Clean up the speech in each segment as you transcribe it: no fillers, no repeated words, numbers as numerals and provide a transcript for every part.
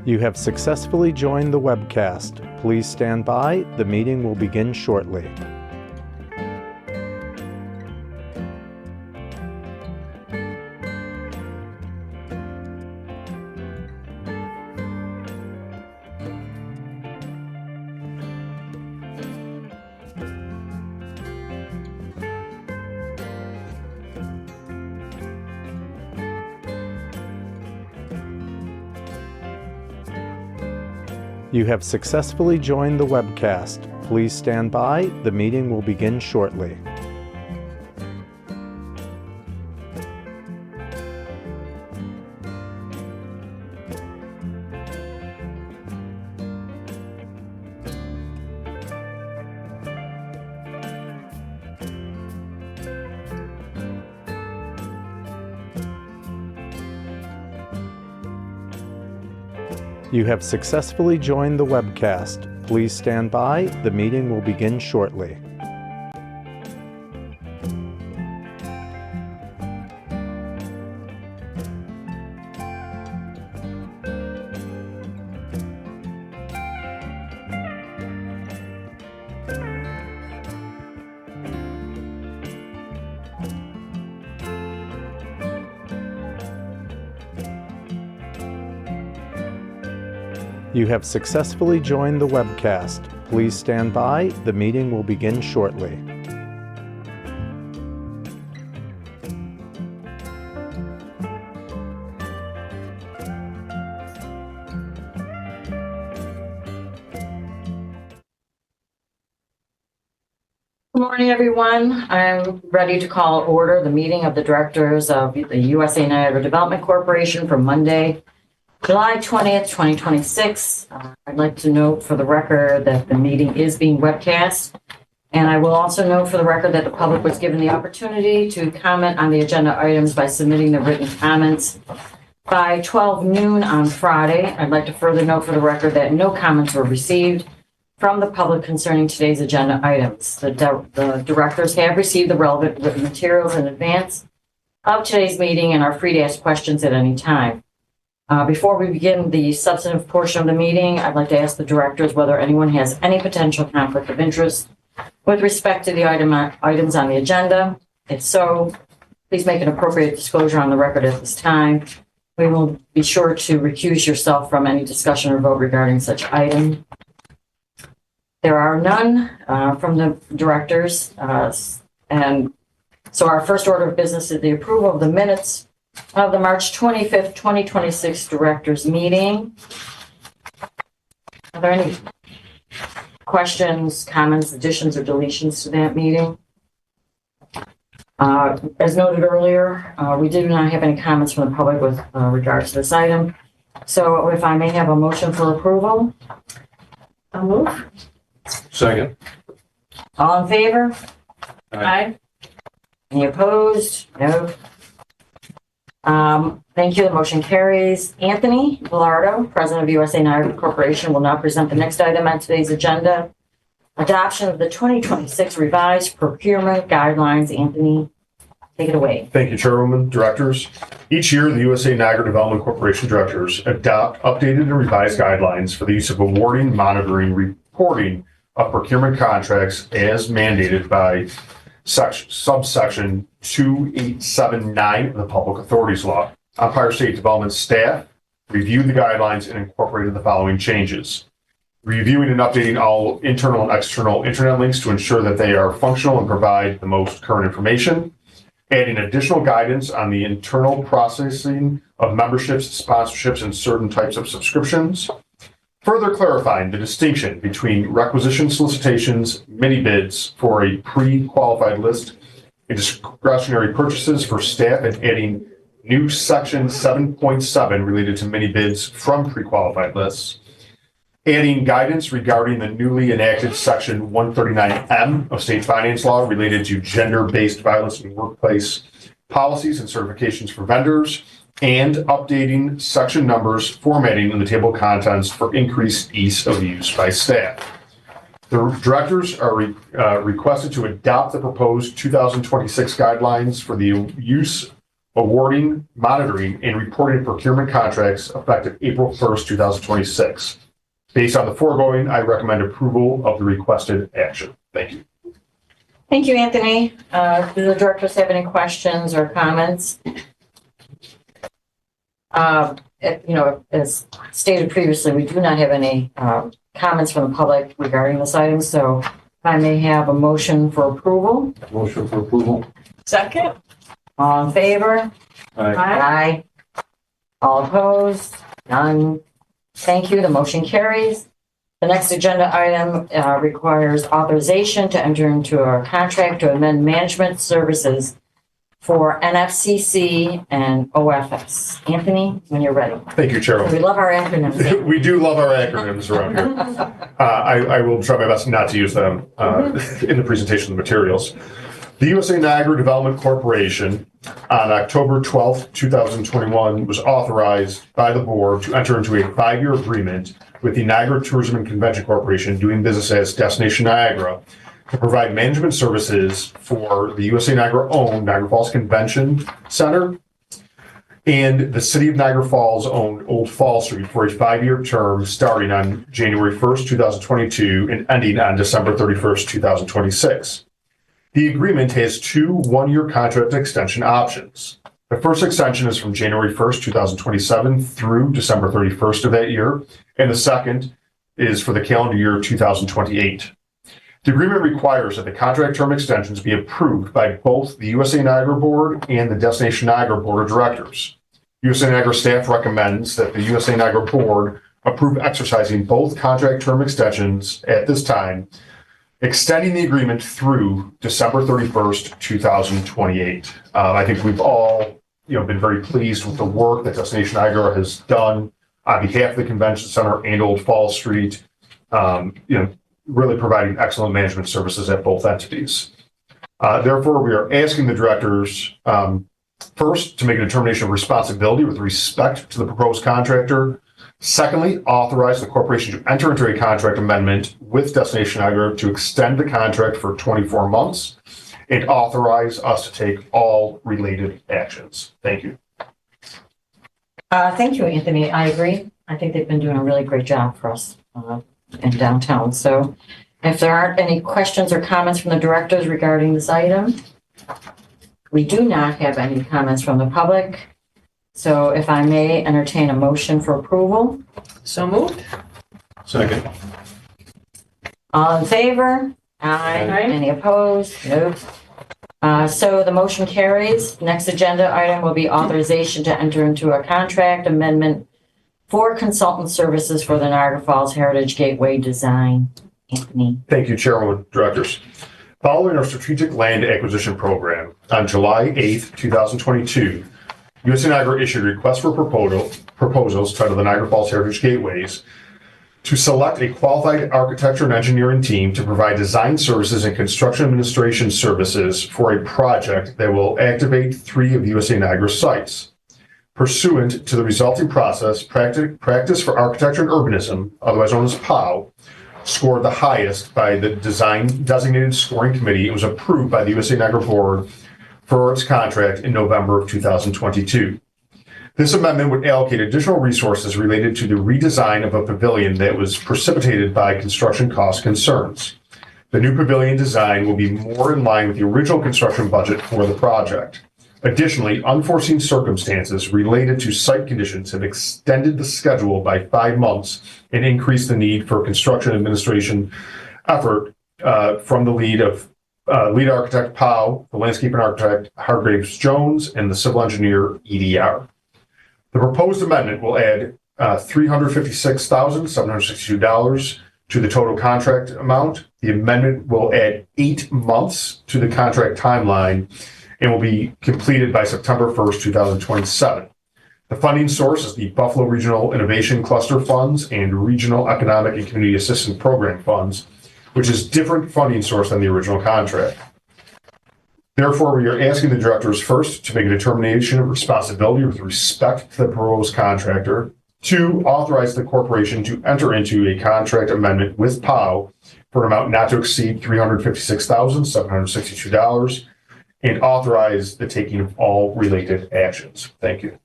You have successfully joined the webcast. Please stand by. The meeting will begin shortly. You have successfully joined the webcast. Please stand by. The meeting will begin shortly. You have successfully joined the webcast. Please stand by. The meeting will begin shortly. You have successfully joined the webcast. Please stand by. The meeting will begin shortly. Good morning, everyone. I'm ready to call order the meeting of the directors of the USA Niagara Development Corporation for Monday, July 20th, 2026. I'd like to note for the record that the meeting is being webcast. And I will also note for the record that the public was given the opportunity to comment on the agenda items by submitting the written comments by 12 noon on Friday. I'd like to further note for the record that no comments were received from the public concerning today's agenda items. The directors have received the relevant written materials in advance of today's meeting and are free to ask questions at any time. Before we begin the substantive portion of the meeting, I'd like to ask the directors whether anyone has any potential conflict of interest with respect to the items on the agenda. If so, please make an appropriate disclosure on the record at this time. We will be sure to recuse yourself from any discussion or vote regarding such item. There are none from the directors. And so our first order of business is the approval of the minutes of the March 25th, 2026 directors meeting. Are there any questions, comments, additions, or deletions to that meeting? As noted earlier, we did not have any comments from the public with regards to this item. So if I may have a motion for approval. I'll move. Second. All in favor? Aye. Any opposed? No. Thank you. The motion carries. Anthony Villardo, President of USA Niagara Corporation, will now present the next item on today's agenda. Adoption of the 2026 revised procurement guidelines. Anthony, take it away. Thank you, Chairwoman, Directors. Each year, the USA Niagara Development Corporation directors adopt updated and revised guidelines for the use of awarding, monitoring, reporting of procurement contracts as mandated by subsection 2879 of the Public Authorities Law. Empire State Development staff reviewed the guidelines and incorporated the following changes. Reviewing and updating all internal and external internet links to ensure that they are functional and provide the most current information. Adding additional guidance on the internal processing of memberships, sponsorships, and certain types of subscriptions. Further clarifying the distinction between requisition solicitations, mini bids for a pre-qualified list, and discretionary purchases for staff, and adding new section 7.7 related to mini bids from pre-qualified lists. Adding guidance regarding the newly enacted section 139M of state finance law related to gender-based violence in workplace policies and certifications for vendors, and updating section numbers formatting in the table of contents for increased ease of use by staff. The directors are requested to adopt the proposed 2026 guidelines for the use awarding, monitoring, and reporting procurement contracts effective April 1st, 2026. Based on the foregoing, I recommend approval of the requested action. Thank you. Thank you, Anthony. Do the directors have any questions or comments? As stated previously, we do not have any comments from the public regarding this item, so if I may have a motion for approval. Motion for approval. Second. All in favor? Aye. Aye. All opposed? None. Thank you. The motion carries. The next agenda item requires authorization to enter into a contract to amend management services for NFCC and OFS. Anthony, when you're ready. Thank you, Chairman. We love our acronyms. We do love our acronyms around here. I will try my best not to use them in the presentation of the materials. The USA Niagara Development Corporation on October 12th, 2021 was authorized by the board to enter into a 5-year agreement with the Niagara Tourism and Convention Corporation, doing business as Destination Niagara, to provide management services for the USA Niagara-owned Niagara Falls Convention Center and the City of Niagara Falls-owned Old Fall Street for a 5-year term starting on January 1st, 2022 and ending on December 31st, 2026. The agreement has 2 one-year contract extension options. The first extension is from January 1st, 2027 through December 31st of that year, and the second is for the calendar year 2028. The agreement requires that the contract term extensions be approved by both the USA Niagara Board and the Destination Niagara Board of Directors. USA Niagara staff recommends that the USA Niagara Board approve exercising both contract term extensions at this time, extending the agreement through December 31st, 2028. I think we've all, been very pleased with the work that Destination Niagara has done on behalf of the Convention Center and Old Fall Street. Really providing excellent management services at both entities. Therefore, we are asking the directors first to make a determination of responsibility with respect to the proposed contractor. Secondly, authorize the corporation to enter into a contract amendment with Destination Niagara to extend the contract for 24 months and authorize us to take all related actions. Thank you. Thank you, Anthony. I agree. I think they've been doing a really great job for us in downtown. So if there aren't any questions or comments from the directors regarding this item, we do not have any comments from the public. So if I may entertain a motion for approval. So moved. Second. All in favor? Aye. Aye. Any opposed? Nope. So the motion carries. Next agenda item will be authorization to enter into a contract amendment for consultant services for the Niagara Falls Heritage Gateway design. Anthony. Thank you, Chairman, Directors. Following our strategic land acquisition program, on July 8th, 2022, USA Niagara issued a request for proposals titled the Niagara Falls Heritage Gateways to select a qualified architecture and engineering team to provide design services and construction administration services for a project that will activate 3 of USA Niagara sites. Pursuant to the resulting process, Practice for Architecture and Urbanism, otherwise known as POW, scored the highest by the Design Designated Scoring Committee and was approved by the USA Niagara Board for its contract in November of 2022. This amendment would allocate additional resources related to the redesign of a pavilion that was precipitated by construction cost concerns. The new pavilion design will be more in line with the original construction budget for the project. Additionally, unforeseen circumstances related to site conditions have extended the schedule by 5 months and increased the need for construction administration effort from the lead architect Powell, the landscaping architect Hargraves Jones, and the civil engineer EDR. The proposed amendment will add $356,762 to the total contract amount. The amendment will add 8 months to the contract timeline and will be completed by September 1st, 2027. The funding source is the Buffalo Regional Innovation Cluster Funds and Regional Economic and Community Assistance Program Funds, which is different funding source than the original contract. Therefore, we are asking the directors first to make a determination of responsibility with respect to the proposed contractor. 2, authorize the corporation to enter into a contract amendment with POW for an amount not to exceed $356,762. and authorize the taking of all related actions. Thank you.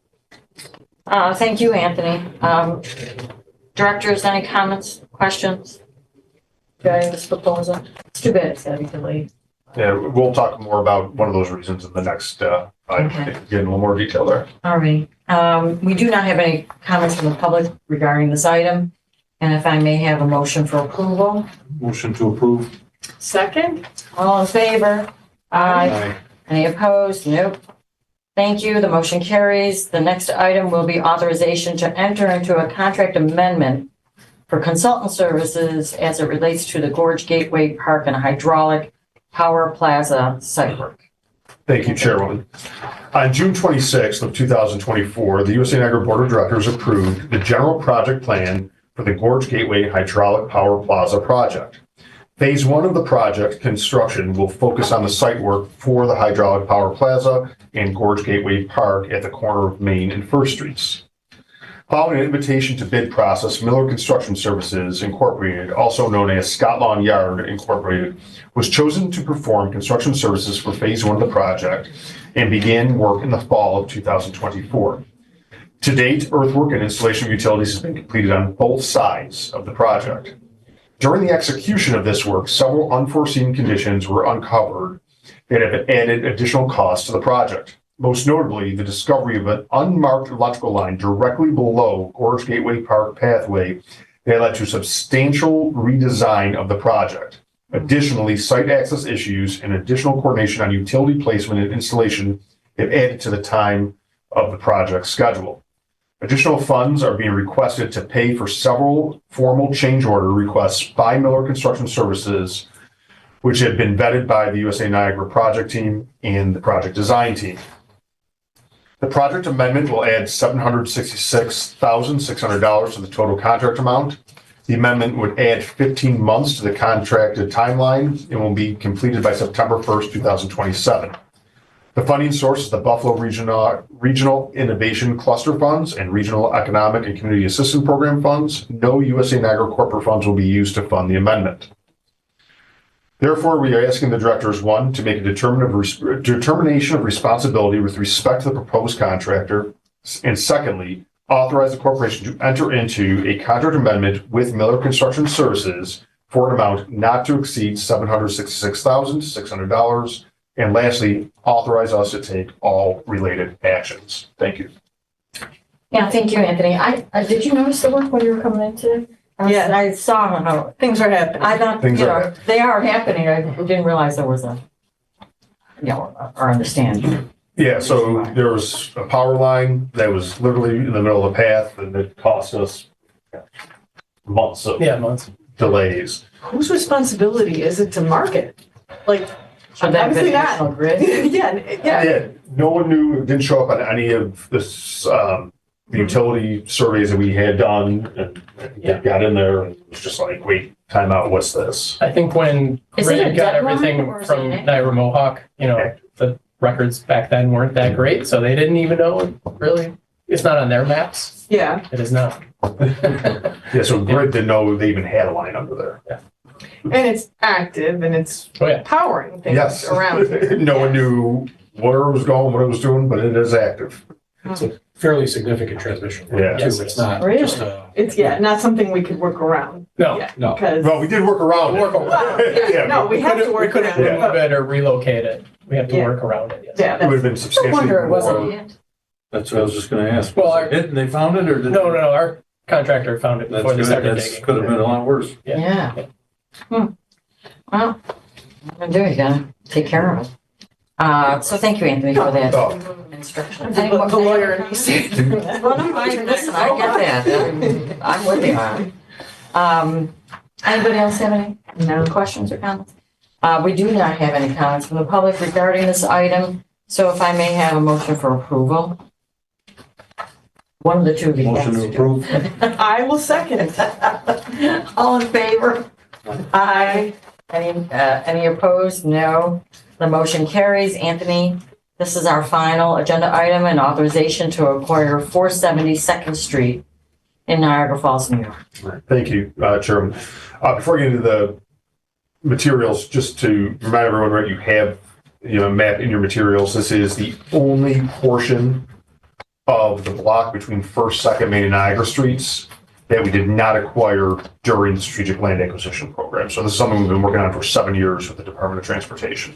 Thank you, Anthony. Directors, any comments, questions regarding this proposal? It's too bad it's gotta be delayed. Yeah, we'll talk more about one of those reasons in the next item. Okay. Get a little more detail there. All right. We do not have any comments from the public regarding this item. And if I may have a motion for approval. Motion to approve. Second? All in favor? Aye. Any opposed? Nope. Thank you. The motion carries. The next item will be authorization to enter into a contract amendment for consultant services as it relates to the Gorge Gateway Park and Hydraulic Power Plaza site work. Thank you, Chairwoman. On June 26th of 2024, the USA Niagara Board of Directors approved the general project plan for the Gorge Gateway Hydraulic Power Plaza project. Phase 1 of the project construction will focus on the site work for the Hydraulic Power Plaza and Gorge Gateway Park at the corner of Main and First Streets. Following an invitation to bid process, Miller Construction Services Incorporated, also known as Scott Lawn Yard Incorporated, was chosen to perform construction services for Phase 1 of the project and began work in the fall of 2024. To date, earthwork and installation of utilities has been completed on both sides of the project. During the execution of this work, several unforeseen conditions were uncovered that have added additional costs to the project. Most notably, the discovery of an unmarked electrical line directly below Gorge Gateway Park pathway that led to substantial redesign of the project. Additionally, site access issues and additional coordination on utility placement and installation have added to the time of the project schedule. Additional funds are being requested to pay for several formal change order requests by Miller Construction Services, which have been vetted by the USA Niagara project team and the project design team. The project amendment will add $766,600 to the total contract amount. The amendment would add 15 months to the contracted timeline and will be completed by September 1st, 2027. The funding source is the Buffalo Regional Innovation Cluster Funds and Regional Economic and Community Assistance Program funds. No USA Niagara corporate funds will be used to fund the amendment. Therefore, we are asking the directors, one, to make a determination of responsibility with respect to the proposed contractor, and secondly, authorize the corporation to enter into a contract amendment with Miller Construction Services for an amount not to exceed $766,600. And lastly, authorize us to take all related actions. Thank you. Yeah, thank you, Anthony. Did you notice the work when you were coming in today? Yeah. I saw how, Things are happening. I thought, Things are they are happening. I didn't realize there was a, or understand. Yeah, so there was a power line that was literally in the middle of the path and it cost us months of delays. Whose responsibility is it to market? Like, Should that obviously be not. national grid? Yeah. Yeah, no one knew, it didn't show up on any of this, the utility surveys that we had done and got in there and it was just like, wait, time out, what's this? I think when Is it a Grid got deadline, everything or is it from an- Niagara Mohawk, the records back then weren't that great, so they didn't even know really. It's not on their maps. Yeah. It is not. Yeah, so Grid didn't know they even had a line under there. And it's active and it's Oh, yeah. powering things Yes. around here. No one knew where it was going, what it was doing, but it is active. It's a fairly significant transmission. Yeah. Too. It's not Really? just a. It's, not something we could work around. No. Yeah, No. Because, Well, we did work around it. well, yeah, no, we have to We work couldn't around it. remove it or relocate it. We have to Yeah. work around it, yes. Yeah, It would have that's, been No substantially wonder it wasn't more. yet. That's what I was just gonna ask. Well, Was our- it hit and they found it or did? No, our contractor found it That's before they good. started That's digging. could have been a lot worse. Yeah. Well, I'm doing, you gotta take care of it. So thank you, Anthony, for that Oh, instruction. the lawyer in me said. Well, no, listen, I get that. I'm with you on it. Anybody else have any questions or comments? We do not have any comments from the public regarding this item, so if I may have a motion for approval. One of the two of you. Motion to approve. I will second. All in favor? Aye. Any opposed? No. The motion carries. Anthony, this is our final agenda item and authorization to acquire 470 Second Street in Niagara Falls, New York. Thank you, Chairman. Before I get into the materials, just to remind everyone, right, you have map in your materials, this is the only portion of the block between First, Second Main, and Niagara Streets that we did not acquire during the strategic land acquisition program. So this is something we've been working on for 7 years with the Department of Transportation.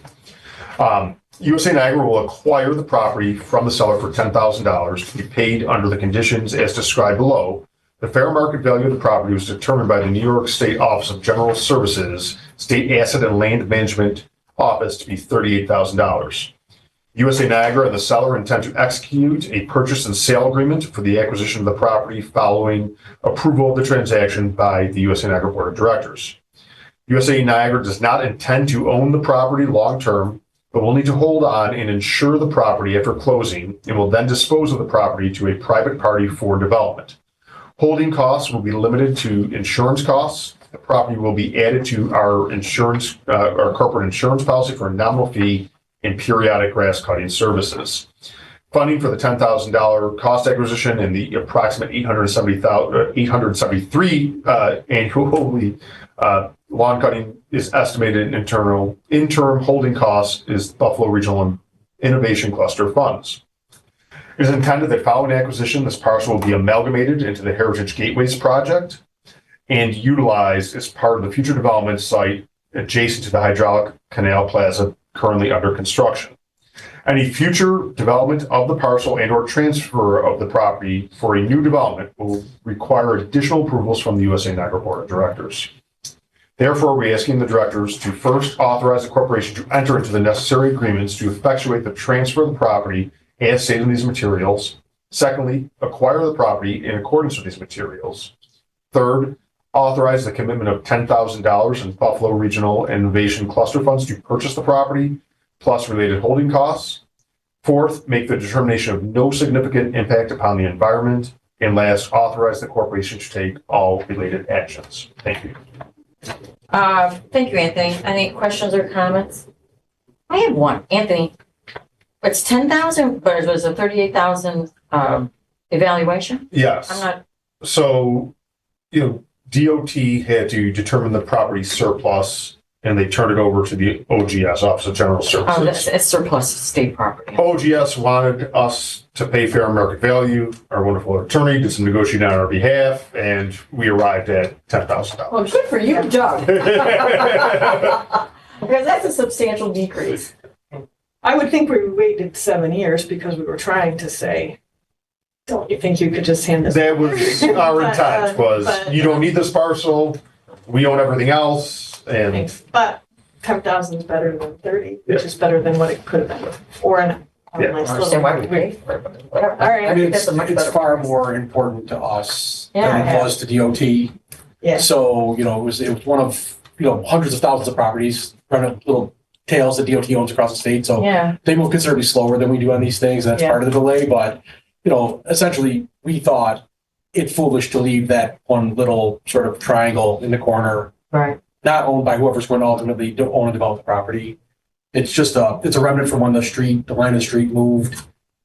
USA Niagara will acquire the property from the seller for $10,000 to be paid under the conditions as described below. The fair market value of the property was determined by the New York State Office of General Services, State Asset and Land Management Office, to be $38,000. USA Niagara and the seller intend to execute a purchase and sale agreement for the acquisition of the property following approval of the transaction by the USA Niagara Board of Directors. USA Niagara does not intend to own the property long-term, but will need to hold on and insure the property after closing, and will then dispose of the property to a private party for development. Holding costs will be limited to insurance costs. The property will be added to our insurance, our corporate insurance policy for a nominal fee and periodic grass cutting services. Funding for the $10,000 cost acquisition and the approximate $873 annually lawn cutting is estimated in interim holding costs is Buffalo Regional Innovation Cluster funds. It is intended that following acquisition, this parcel will be amalgamated into the Heritage Gateways project and utilized as part of the future development site adjacent to the hydraulic canal plaza currently under construction. Any future development of the parcel and or transfer of the property for a new development will require additional approvals from the USA Niagara Board of Directors. Therefore, we're asking the directors to first authorize the corporation to enter into the necessary agreements to effectuate the transfer of the property as stated in these materials. Secondly, acquire the property in accordance with these materials. Third, authorize the commitment of $10,000 in Buffalo Regional Innovation Cluster funds to purchase the property, plus related holding costs. Fourth, make the determination of no significant impact upon the environment. And last, authorize the corporation to take all related actions. Thank you. Thank you, Anthony. Any questions or comments? I have one. Anthony, it's 10,000, but it was a 38,000 evaluation? Yes. I'm not, So, DOT had to determine the property surplus, and they turned it over to the OGS, Office of General oh, that's Services. it's surplus state property. OGS wanted us to pay fair market value. Our wonderful attorney did some negotiating on our behalf, and we arrived at $10,000. Well, good for you, Doug. Because that's a substantial decrease. I would think we waited 7 years because we were trying to say, don't you think you could just hand this? That was our intent, was but, you don't need this parcel, we own everything else, and Thanks. But 10,000 is better than 30, which is better than what it could have been. Or a Yeah. nice I understand why we little. paid for it, but whatever. All right. I think that's a much It's better far price. more important to us Yeah. than it was to DOT. Yeah. So, it was one of, hundreds of thousands of properties, running little tails that DOT owns across the state. So Yeah, they move considerably slower than we do on these things. That's Yeah. part of the delay. But, essentially we thought it foolish to leave that one little sort of triangle in the corner, right. not owned by whoever's going to ultimately own and develop the property. It's just it's a remnant from when the line of the street moved.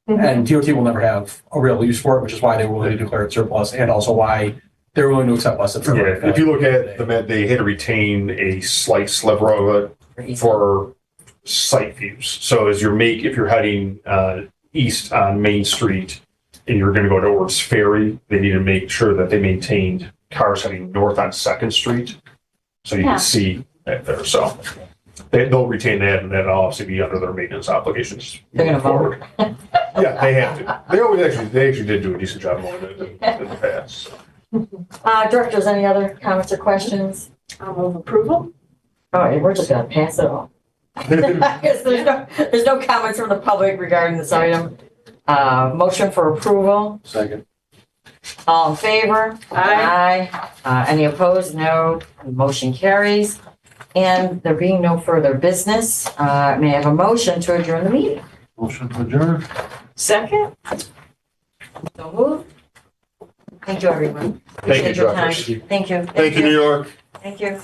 And DOT will never have a real use for it, which is why they were willing to declare it surplus, and also why they're willing to accept less than yeah, if you look at the map, they had to retain a slight sliver of it for site views. So if you're heading east on Main Street and you're going to go towards Ferry, they need to make sure that they maintained cars heading north on Second Street, so you Yeah. can see that there. So they'll retain that, and that'll obviously be under their maintenance obligations. They're gonna moving forward. Yeah, they have to. They actually did do a decent job mowing it in the past. Directors, any other comments or questions? I'll move approval. All right, we're just gonna pass it on. I guess there's no comments from the public regarding this item. Motion for approval. Second. All in favor? Aye. Any opposed? No. Motion carries. And there being no further business, may I have a motion to adjourn the meeting? Motion to adjourn. Second? So moved. Thank you, everyone. Thank you, Appreciate your time. directors. Thank you. Thank you, New York. Thank you.